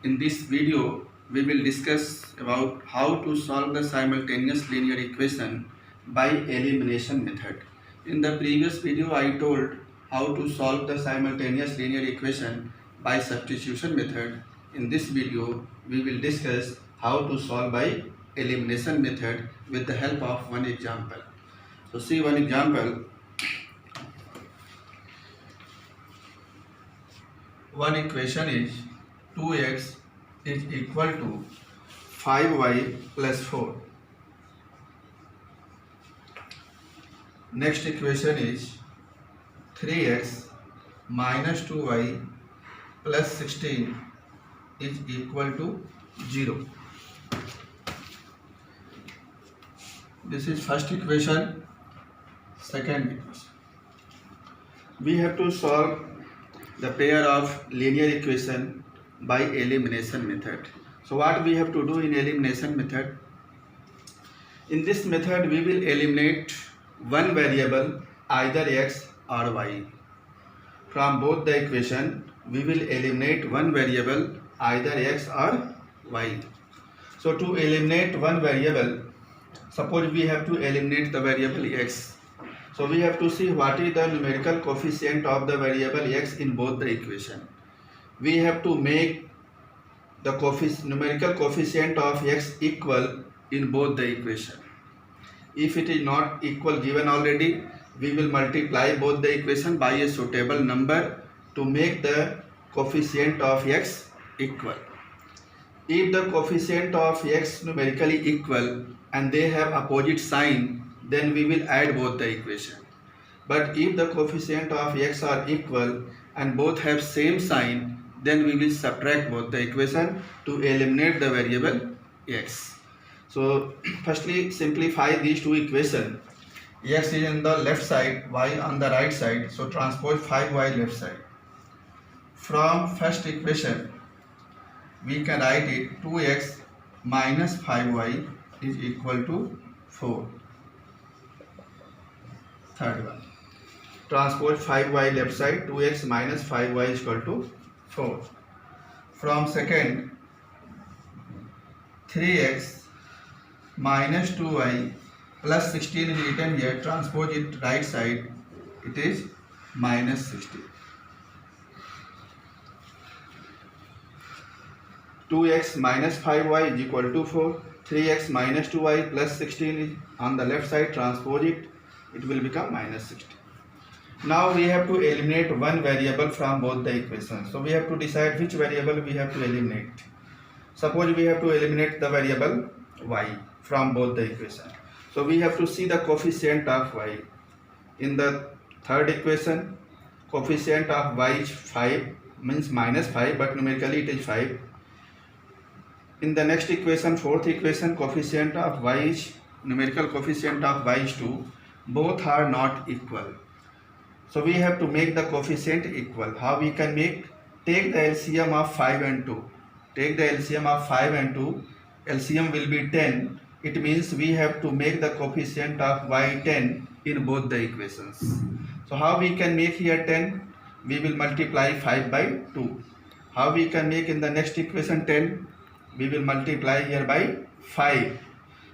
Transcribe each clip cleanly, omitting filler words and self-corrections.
In this video, we will discuss about how to solve the simultaneous linear equation by elimination method. In the previous video, I told how to solve the simultaneous linear equation by substitution method. In this video, we will discuss how to solve by elimination method with the help of one example. So see one example. One equation is 2x is equal to 5y plus 4. Next equation is 3x minus 2y plus 16 is equal to 0. This is first equation. Second equation. We have to solve the pair of linear equation by elimination method. So what we have to do in elimination method? In this method we will eliminate one variable, either x or y. From both the equation we will eliminate one variable, either x or y. So to eliminate one variable, suppose we have to eliminate the variable x. So we have to see what is the numerical coefficient of the variable x in both the equation. We have to make the numerical coefficient of x equal in both the equation. If it is not equal given already, we will multiply both the equation by a suitable number to make the coefficient of x equal. If the coefficient of x numerically equal and they have opposite sign, then we will add both the equation. But if the coefficient of x are equal and both have same sign, then we will subtract both the equation to eliminate the variable x. So firstly simplify these two equations. X is on the left side, y on the right side, so transpose 5y left side. From first equation we can write it 2x minus 5y is equal to 4. Third one, transpose 5y left side, 2x minus 5y is equal to 4. From second, 3x minus 2y plus 16 is written here, transpose it right side, it is minus 16. 2x minus 5y is equal to 4. 3x minus 2y plus 16 is on the left side, transpose it, it will become minus 16. Now we have to eliminate one variable from both the equations. So we have to decide which variable we have to eliminate. Suppose we have to eliminate the variable y from both the equations. So we have to see the coefficient of y. In the third equation, coefficient of y is 5, means minus 5, but numerically it is 5. In the next equation, fourth equation, coefficient of y is, numerical coefficient of y is 2. Both are not equal. So we have to make the coefficient equal. How we can make? Take the LCM of 5 and 2. Take the LCM of 5 and 2. LCM will be 10. It means we have to make the coefficient of y 10 in both the equations. So how we can make here 10? We will multiply 5 by 2. How we can make in the next equation 10? We will multiply here by 5.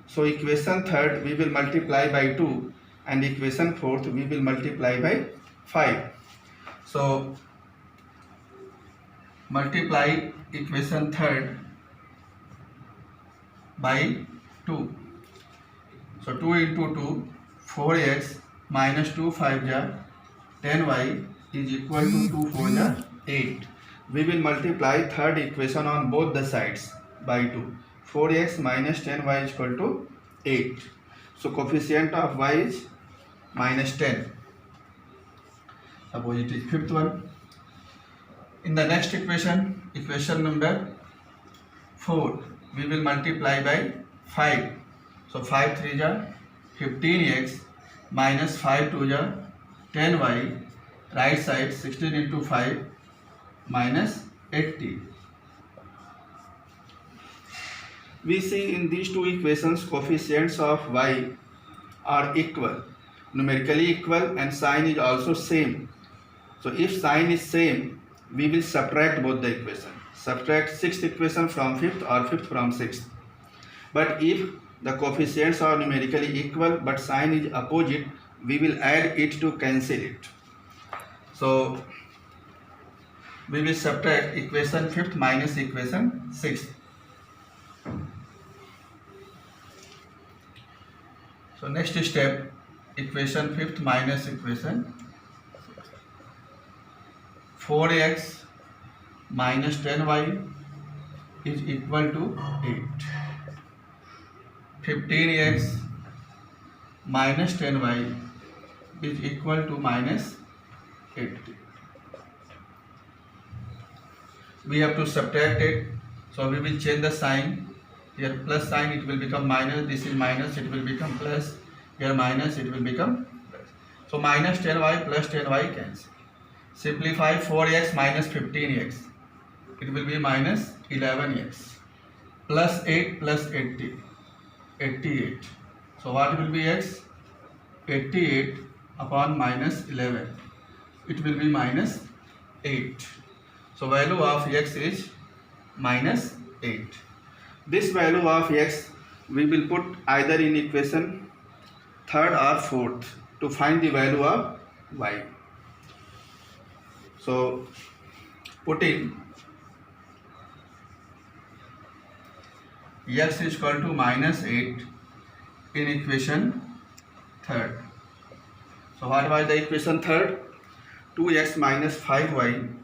So equation third we will multiply by 2. And equation fourth we will multiply by 5. So multiply equation third by 2. So 2 into 2, 4x minus 2 5 ja 10y is equal to 2 4 ja 8. We will multiply third equation on both the sides by 2. 4x minus 10y is equal to 8. So coefficient of y is minus 10. Suppose it is fifth one. In the next equation, equation number 4, we will multiply by 5. So 5 3 ja 15x minus 5 2 ja 10y, right side 16 into 5 minus 80. We see in these two equations coefficients of y are equal, numerically equal, and sign is also same. So if sign is same, we will subtract both the equation. subtract sixth equation from fifth or fifth from sixth. But if the coefficients are numerically equal but sign is opposite, we will add it to cancel it. So we will subtract equation fifth minus equation sixth. So next step, equation fifth minus equation 4x minus 10y is equal to 8. 15x minus 10y is equal to minus 8. We have to subtract it, so we will change the sign. Here plus sign, it will become minus, this is minus, it will become plus, here minus, it will become plus. So minus 10y plus 10y cancel. Simplify 4x minus 15x, it will be minus 11x, plus 8 plus 80, 88. So what will be x? 88 upon minus 11, it will be minus 8. So value of x is minus 8. This value of x we will put either in equation third or fourth to find the value of y. So putting x is equal to minus 8 in equation third. So what was the equation third? 2x minus 5y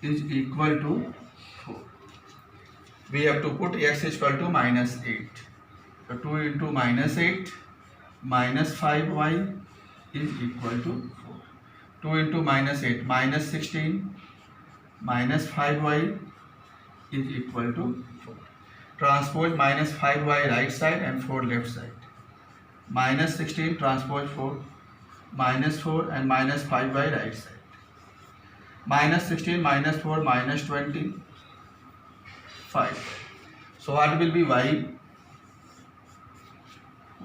is equal to 4. We have to put x is equal to minus 8. So 2 into minus 8 minus 5y is equal to 4. 2 into minus 8 minus 16 minus 5y is equal to 4. Transpose minus 5y right side and 4 left side. Minus 16 transpose 4, minus 4 and minus 5y right side. Minus 16 minus 4 minus 20, 5. So what will be y?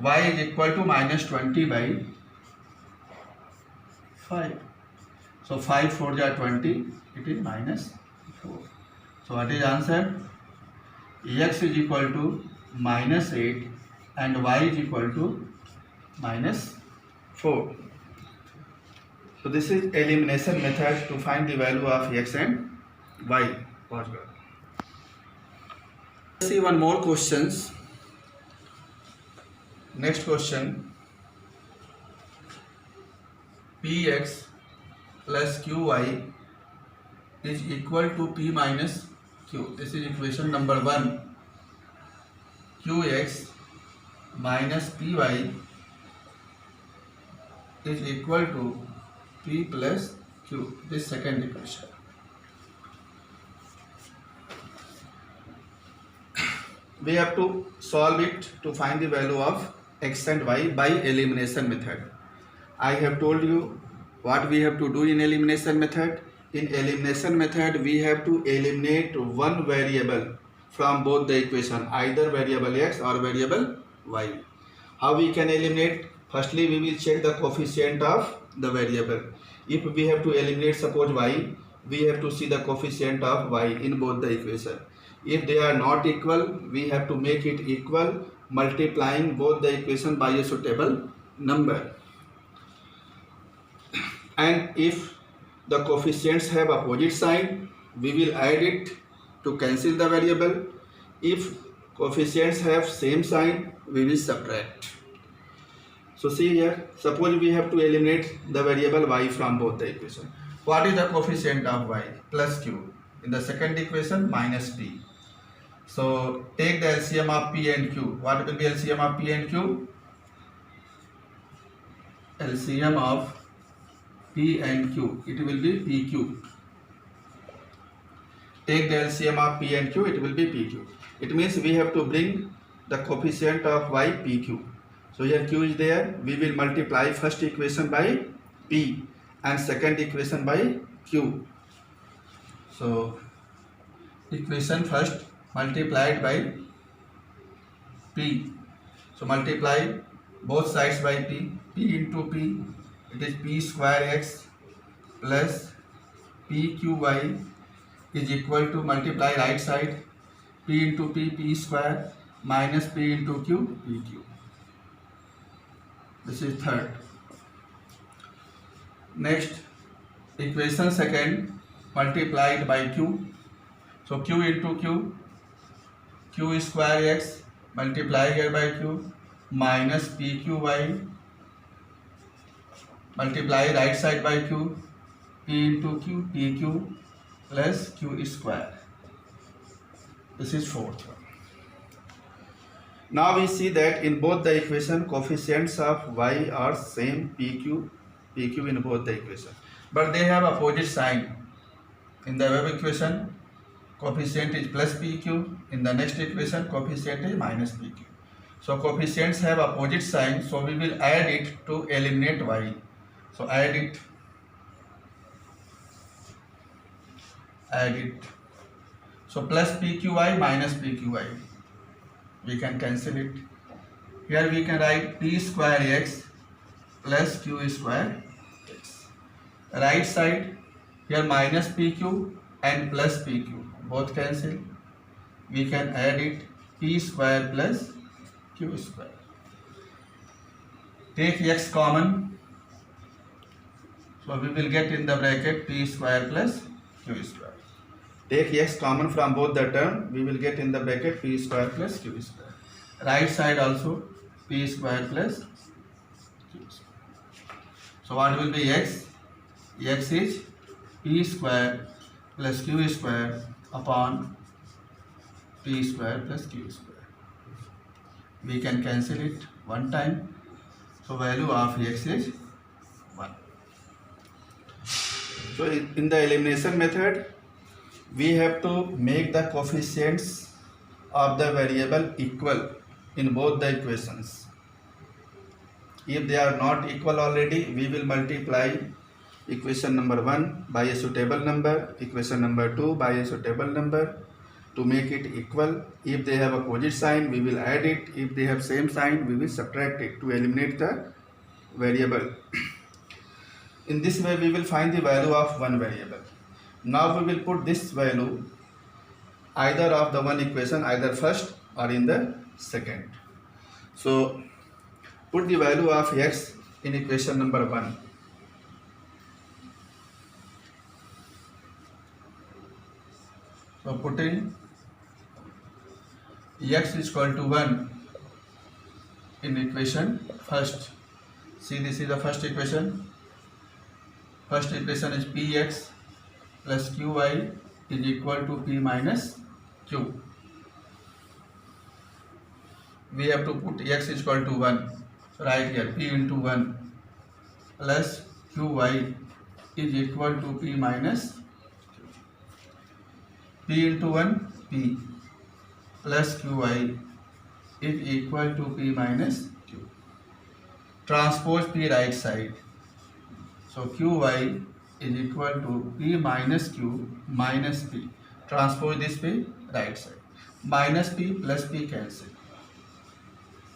Y is equal to minus 20 by 5. So 5 4 are 20, it is minus 4. So what is answer? X is equal to minus 8 and y is equal to minus 4. So this is elimination method to find the value of x and y. Let's see one more questions. Next question. Px plus qy is equal to p minus q. This is equation number 1. Qx minus py is equal to p plus q. This second equation. We have to solve it to find the value of x and y by elimination method. I have told you what we have to do in elimination method. In elimination method, we have to eliminate one variable from both the equation, either variable x or variable y. How we can eliminate? Firstly, we will check the coefficient of the variable. If we have to eliminate suppose y, we have to see the coefficient of y in both the equation. If they are not equal, we have to make it equal, multiplying both the equation by a suitable number. And if the coefficients have opposite sign, we will add it to cancel the variable. If coefficients have same sign, we will subtract. So see here, suppose we have to eliminate the variable y from both the equation. What is the coefficient of y? Plus q. In the second equation, minus p. So take the LCM of p and q. What will be LCM of p and q? LCM of p and q. It will be pq. Take the LCM of p and q. It will be pq. It means we have to bring the coefficient of y pq. So here q is there. We will multiply first equation by p and second equation by q. So equation first multiplied by p. So multiply both sides by p. P into p, it is p square x plus pqy is equal to multiply right side p into p square minus p into q pq. This is third. Next, equation second multiplied by q. So q into q square x multiply here by q minus pqy multiply right side by q p into q pq plus q square. This is fourth one. Now we see that in both the equation coefficients of y are same pq in both the equation, but they have opposite sign. In the above equation coefficient is plus pq, in the next equation coefficient is minus pq. So coefficients have opposite sign, so we will add it to eliminate y. So add it. So plus pqy minus pqy, we can cancel it. Here we can write p square x plus q square x. Right side, here minus pq and plus pq, both cancel. We can add it p square plus q square. Take x common, so we will get in the bracket p square plus q square. Take x common from both the term, we will get in the bracket p square plus q square. Right side also p square plus q square. So what will be x? X is p square plus q square upon p square plus q square. We can cancel it one time. So value of x is 1. So in the elimination method, we have to make the coefficients of the variable equal in both the equations. If they are not equal already, we will multiply equation number 1 by a suitable number, equation number 2 by a suitable number to make it equal. If they have opposite sign, we will add it. If they have same sign, we will subtract it to eliminate the variable. In this way, we will find the value of one variable. Now we will put this value either of the one equation, either first or in the second. So put the value of x in equation number 1. So putting x is equal to 1 in equation first. See, this is the first equation. First equation is px plus qy is equal to p minus q. We have to put x is equal to 1. So right here p into 1 plus qy is equal to p minus q. P into 1 p plus qy is equal to p minus q. Transpose p right side. So qy is equal to p minus q minus p. Transpose this p right side. Minus p plus p cancel.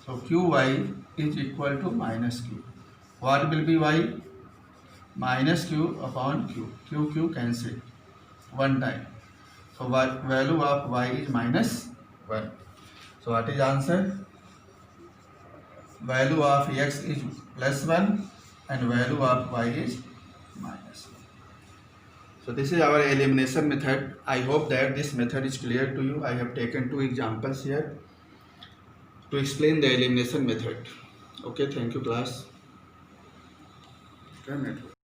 So qy is equal to minus q. What will be y? Minus q upon q. Q cancel one time. So value of y is minus 1. So what is answer? Value of x is plus 1 and value of y is minus 1. So this is our elimination method. I hope that this method is clear to you. I have taken 2 examples here to explain the elimination method. Okay, thank you class.